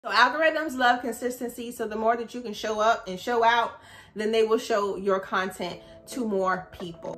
So algorithms love consistency. So the more that you can show up and show out, then they will show your content to more people.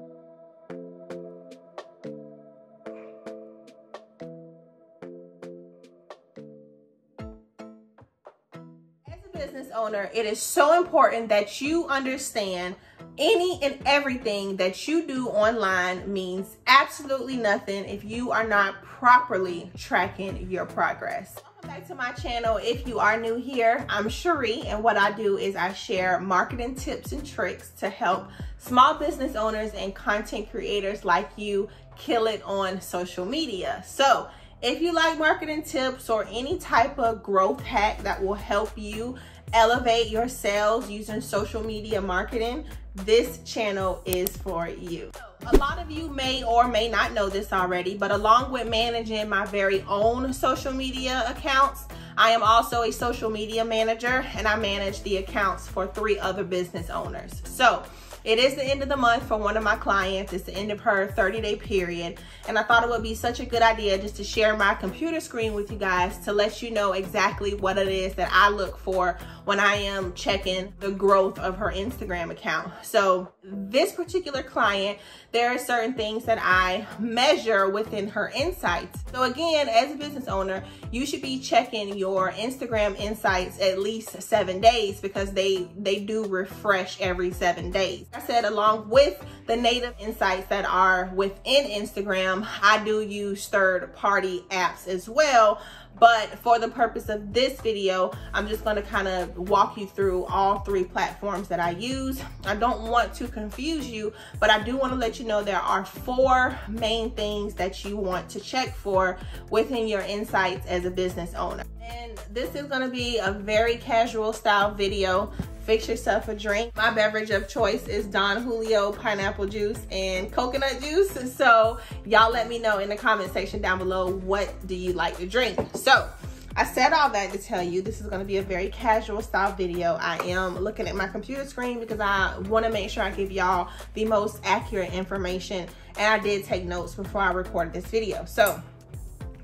As a business owner, it is so important that you understand any and everything that you do online means absolutely nothing if you are not properly tracking your progress. Welcome back to my channel. If you are new here, I'm Cheri, and what I do is I share marketing tips and tricks to help small business owners and content creators like you kill it on social media. So if you like marketing tips or any type of growth hack that will help you elevate your sales using social media marketing, this channel is for you. A lot of you may or may not know this already, but along with managing my very own social media accounts, I am also a social media manager, and I manage the accounts for 3 other business owners. So it is the end of the month for one of my clients. It's the end of her 30-day period. And I thought it would be such a good idea just to share my computer screen with you guys to let you know exactly what it is that I look for when I am checking the growth of her Instagram account. So this particular client, there are certain things that I measure within her insights. So again, as a business owner, you should be checking your Instagram insights at least 7 days because they do refresh every 7 days. I said, along with the native insights that are within Instagram, I do use third-party apps as well. But for the purpose of this video, I'm just gonna kind of walk you through all 3 platforms that I use. I don't want to confuse you, but I do want to let you know there are 4 main things that you want to check for within your insights as a business owner. And this is gonna be a very casual style video. Fix yourself a drink. My beverage of choice is Don Julio pineapple juice and coconut juice. So y'all let me know in the comment section down below, what do you like to drink? So I said all that to tell you this is gonna be a very casual style video. I am looking at my computer screen because I wanna make sure I give y'all the most accurate information. And I did take notes before I recorded this video. So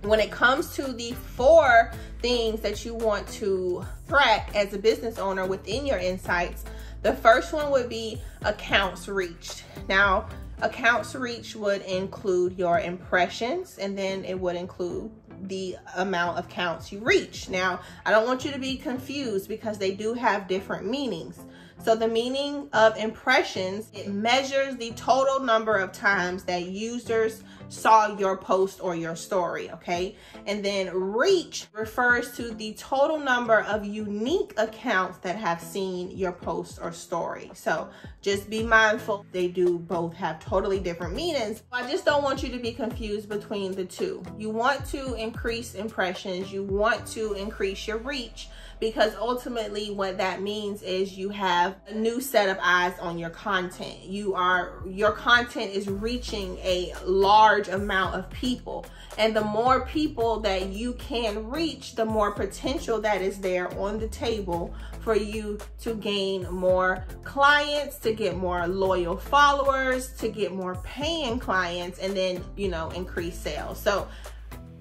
when it comes to the 4 things that you want to track as a business owner within your insights, the first one would be accounts reached. Now, accounts reached would include your impressions, and then it would include the amount of counts you reach. Now, I don't want you to be confused because they do have different meanings. So the meaning of impressions, it measures the total number of times that users saw your post or your story, okay? And then reach refers to the total number of unique accounts that have seen your post or story. So just be mindful, they do both have totally different meanings. I just don't want you to be confused between the 2. You want to increase impressions, you want to increase your reach, because ultimately what that means is you have a new set of eyes on your content. Your content is reaching a large amount of people. And the more people that you can reach, the more potential that is there on the table for you to gain more clients, to get more loyal followers, to get more paying clients, and then, you know, increase sales. So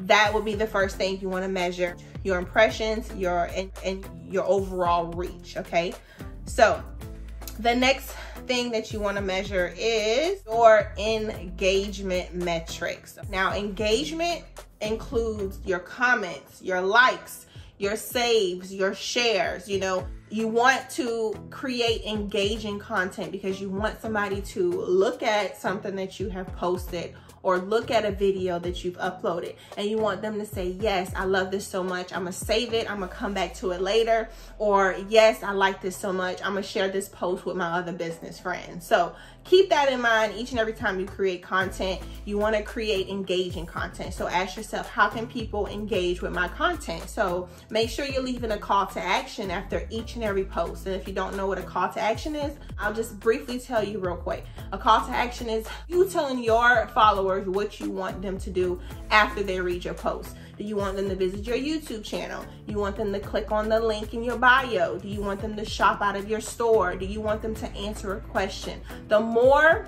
that would be the first thing you want to measure: your impressions, and your overall reach, okay? So the next thing that you want to measure is your engagement metrics. Now, engagement includes your comments, your likes, your saves, your shares. You know, you want to create engaging content because you want somebody to look at something that you have posted or look at a video that you've uploaded, and you want them to say, yes, I love this so much, I'm gonna save it, I'm gonna come back to it later, or yes, I like this so much, I'm gonna share this post with my other business friends. So keep that in mind each and every time you create content. You want to create engaging content. So ask yourself, how can people engage with my content? So make sure you're leaving a call to action after each and every post. And if you don't know what a call to action is, I'll just briefly tell you real quick. A call to action is you telling your followers what you want them to do after they read your post. Do you want them to visit your YouTube channel? Do you want them to click on the link in your bio? Do you want them to shop out of your store? Do you want them to answer a question? The more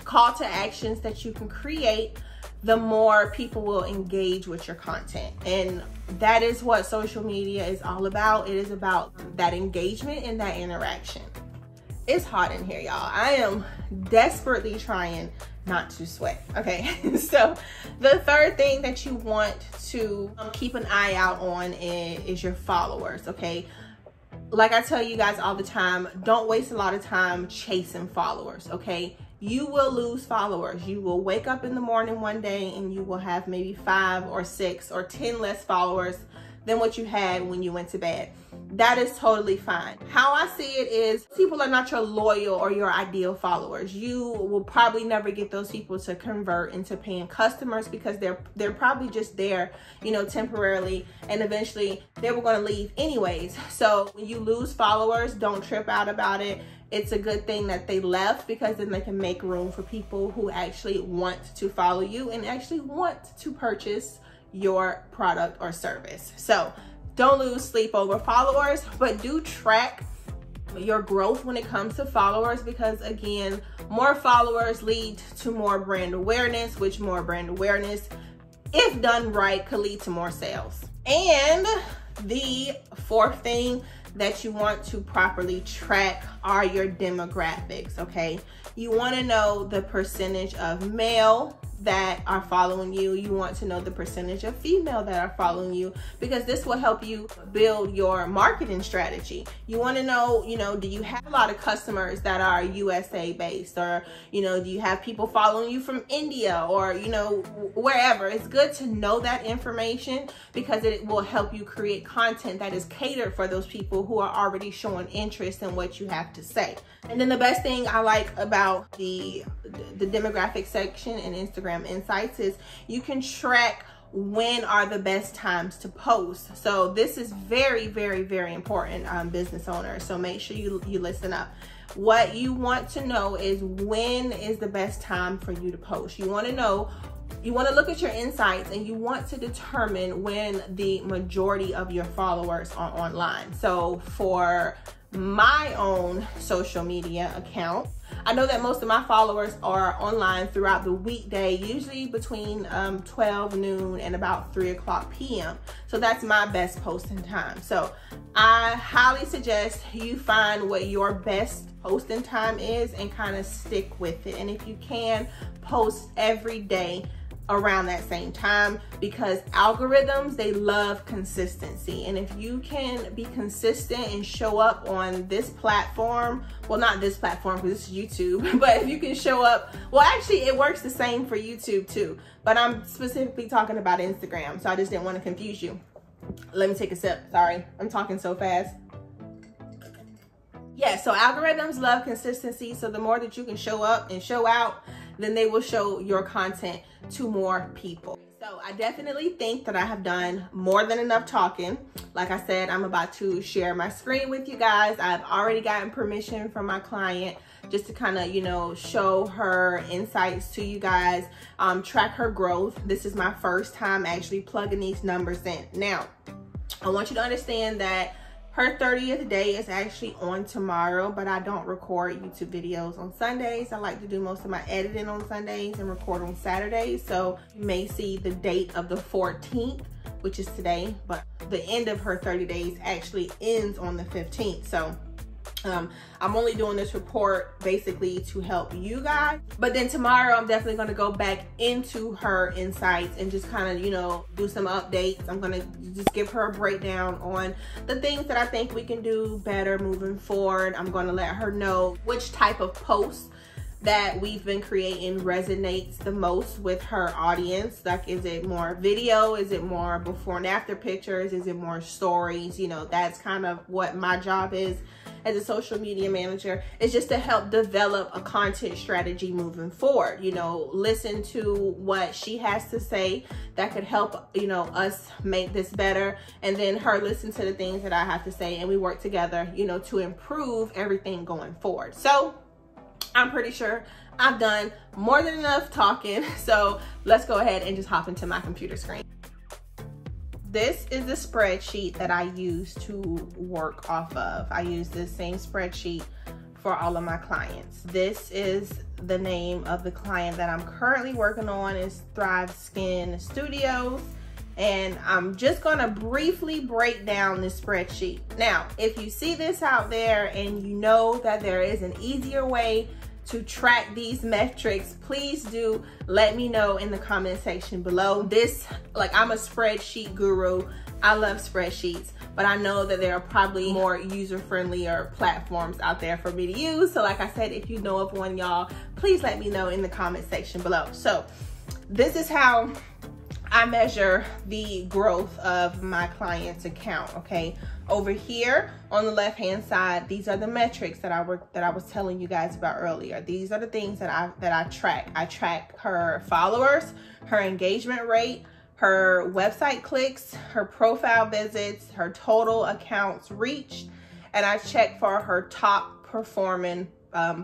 call to actions that you can create, the more people will engage with your content. And that is what social media is all about. It is about that engagement and that interaction. It's hot in here, y'all. I am desperately trying not to sweat. Okay, so the third thing that you want to keep an eye out on is your followers. Okay, like I tell you guys all the time, don't waste a lot of time chasing followers. Okay, you will lose followers. You will wake up in the morning one day and you will have maybe 5 or 6 or 10 less followers than what you had when you went to bed. That is totally fine. How I see it is, people are not your loyal or your ideal followers. You will probably never get those people to convert into paying customers because they're probably just there, you know, temporarily, and eventually they were going to leave anyways. So when you lose followers, don't trip out about it. It's a good thing that they left, because then they can make room for people who actually want to follow you and actually want to purchase your product or service. So don't lose sleep over followers, but do track your growth when it comes to followers, because again, more followers lead to more brand awareness, which more brand awareness, if done right, could lead to more sales. And the fourth thing that you want to properly track are your demographics. Okay, you want to know the percentage of male that are following you. You want to know the percentage of female that are following you, because this will help you build your marketing strategy. You want to know, you know, do you have a lot of customers that are USA based, or, you know, do you have people following you from India, or, you know, wherever. It's good to know that information, because it will help you create content that is catered for those people who are already showing interest in what you have to say. And then the best thing I like about the demographic section in Instagram Insights is you can track when are the best times to post. So this is very, very, very important, business owners. So make sure you listen up. What you want to know is, when is the best time for you to post? You want to know, you want to look at your insights, and you want to determine when the majority of your followers are online. So for my own social media account, I know that most of my followers are online throughout the weekday, usually between 12 noon and about 3 o'clock p.m. So that's my best posting time. So I highly suggest you find what your best posting time is and kind of stick with it. And if you can, post every day around that same time, because algorithms, they love consistency. And if you can be consistent and show up on this platform, well, not this platform because this is YouTube, but if you can show up, well, actually it works the same for YouTube too, but I'm specifically talking about Instagram, so I just didn't want to confuse you. Let me take a sip. Sorry, I'm talking so fast. Yeah, so algorithms love consistency. So the more that you can show up and show out, then they will show your content to more people. So I definitely think that I have done more than enough talking. Like I said, I'm about to share my screen with you guys. I've already gotten permission from my client just to kind of, you know, show her insights to you guys, track her growth. This is my first time actually plugging these numbers in. Now, I want you to understand that her 30th day is actually on tomorrow, but I don't record YouTube videos on Sundays. I like to do most of my editing on Sundays and record on Saturdays. So you may see the date of the 14th, which is today, but the end of her 30 days actually ends on the 15th. So I'm only doing this report basically to help you guys. But then tomorrow, I'm definitely going to go back into her insights and just kind of, you know, do some updates. I'm going to just give her a breakdown on the things that I think we can do better moving forward. I'm going to let her know which type of posts that we've been creating resonates the most with her audience. Like, is it more video? Is it more before and after pictures? Is it more stories? You know, that's kind of what my job is as a social media manager, is just to help develop a content strategy moving forward. You know, listen to what she has to say that could help, you know, us make this better, and then her listen to the things that I have to say, and we work together, you know, to improve everything going forward. So I'm pretty sure I've done more than enough talking. So let's go ahead and just hop into my computer screen. This is the spreadsheet that I use to work off of. I use this same spreadsheet for all of my clients. This is the name of the client that I'm currently working on, is Thrive Skin Studios. And I'm just gonna briefly break down this spreadsheet. Now, if you see this out there and you know that there is an easier way to track these metrics, please do let me know in the comment section below. I'm a spreadsheet guru. I love spreadsheets, but I know that there are probably more user-friendlier platforms out there for me to use. So like I said, if you know of one, y'all, please let me know in the comment section below. So this is how I measure the growth of my client's account, okay? Over here on the left-hand side, these are the metrics that I was telling you guys about earlier. These are the things that I track. I track her followers, her engagement rate, her website clicks, her profile visits, her total accounts reached, and I check for her top performing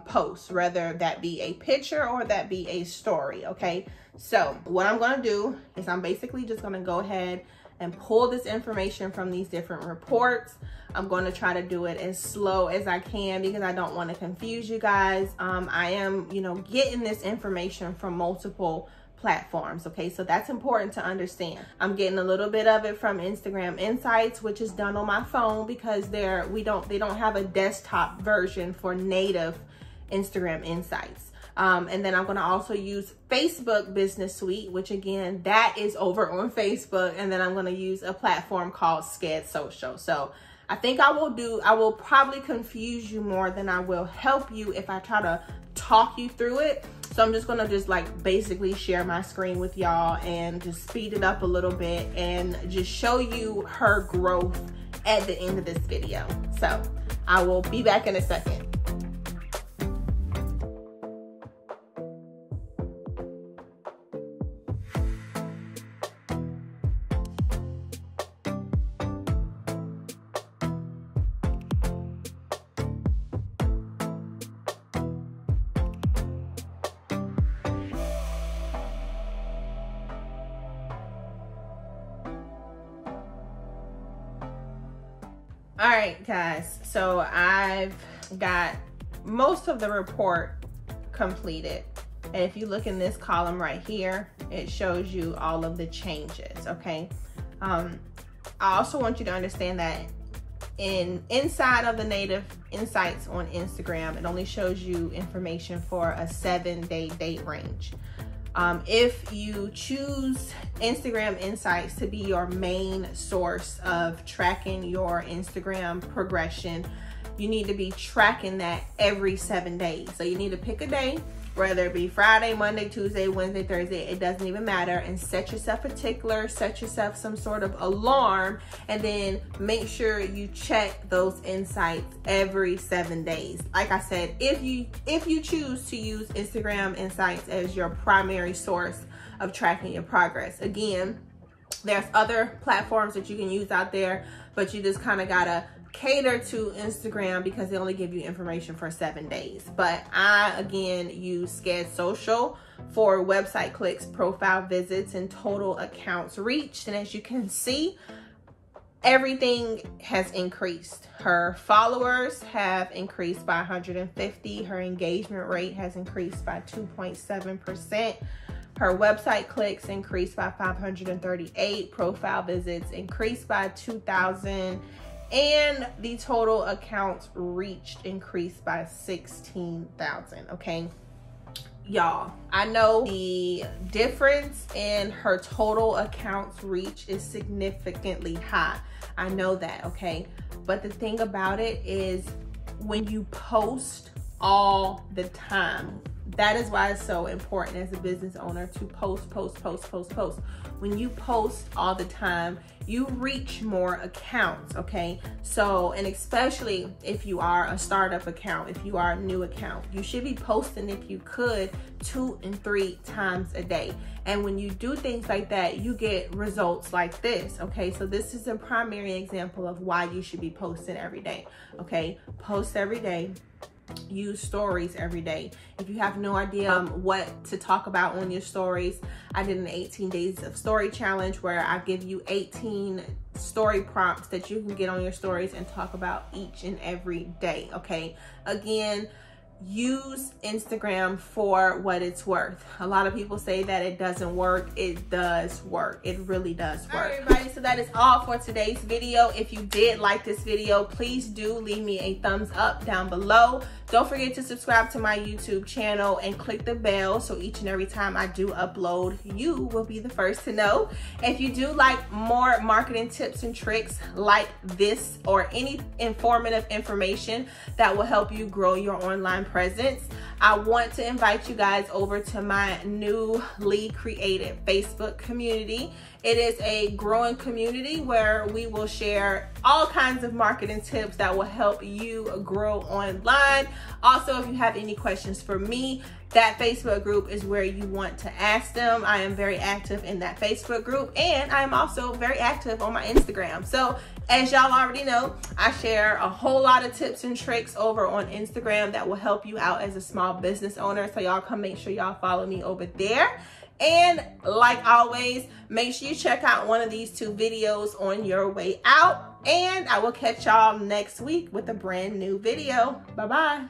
posts, whether that be a picture or that be a story, okay? So what I'm gonna do is I'm basically just gonna go ahead and pull this information from these different reports. I'm gonna try to do it as slow as I can because I don't wanna confuse you guys. I am, getting this information from multiple platforms, okay? So that's important to understand. I'm getting a little bit of it from Instagram Insights, which is done on my phone because they don't have a desktop version for native Instagram Insights. And then I'm gonna also use Facebook Business Suite, which again, that is over on Facebook. And then I'm gonna use a platform called Sked Social. So I think I will probably confuse you more than I will help you if I try to talk you through it. So I'm just gonna basically share my screen with y'all and just speed it up a little bit and just show you her growth at the end of this video. So I will be back in a second. All right, guys, so I've got most of the report completed. And if you look in this column right here, it shows you all of the changes, okay? I also want you to understand that inside of the native insights on Instagram, it only shows you information for a 7-day date range. If you choose Instagram Insights to be your main source of tracking your Instagram progression, you need to be tracking that every 7 days. So you need to pick a day, whether it be Friday, Monday, Tuesday, Wednesday, Thursday, it doesn't even matter, and set yourself a tickler, set yourself some sort of alarm, and then make sure you check those insights every 7 days. Like I said, if you choose to use Instagram Insights as your primary source of tracking your progress. Again, there's other platforms that you can use out there, but you just kind of gotta cater to Instagram because they only give you information for 7 days. But I, again, use Sked Social for website clicks, profile visits, and total accounts reached. And as you can see, everything has increased. Her followers have increased by 150. Her engagement rate has increased by 2.7%. Her website clicks increased by 538. Profile visits increased by 2,000. And the total accounts reached increased by 16,000, okay? Y'all, I know the difference in her total accounts reach is significantly high. I know that, okay? But the thing about it is when you post all the time, that is why it's so important as a business owner to post. When you post all the time, you reach more accounts, okay? So, and especially if you are a startup account, if you are a new account, you should be posting, if you could, 2 and 3 times a day. And when you do things like that, you get results like this, okay? So this is a primary example of why you should be posting every day, okay? Post every day. Use stories every day. If you have no idea what to talk about on your stories, I did an 18 days of story challenge where I give you 18 story prompts that you can get on your stories and talk about each and every day, okay? Again, use Instagram for what it's worth. A lot of people say that it doesn't work. It does work. It really does work. All right, everybody, so that is all for today's video. If you did like this video, please do leave me a thumbs up down below. Don't forget to subscribe to my YouTube channel and click the bell so each and every time I do upload, you will be the first to know. If you do like more marketing tips and tricks like this or any informative information that will help you grow your online presence, I want to invite you guys over to my newly created Facebook community. It is a growing community where we will share all kinds of marketing tips that will help you grow online. Also, if you have any questions for me, that Facebook group is where you want to ask them. I am very active in that Facebook group, and I'm also very active on my Instagram. So as y'all already know, I share a whole lot of tips and tricks over on Instagram that will help you out as a small business owner. So y'all come make sure y'all follow me over there. And like always, make sure you check out one of these 2 videos on your way out. And I will catch y'all next week with a brand new video. Bye-bye.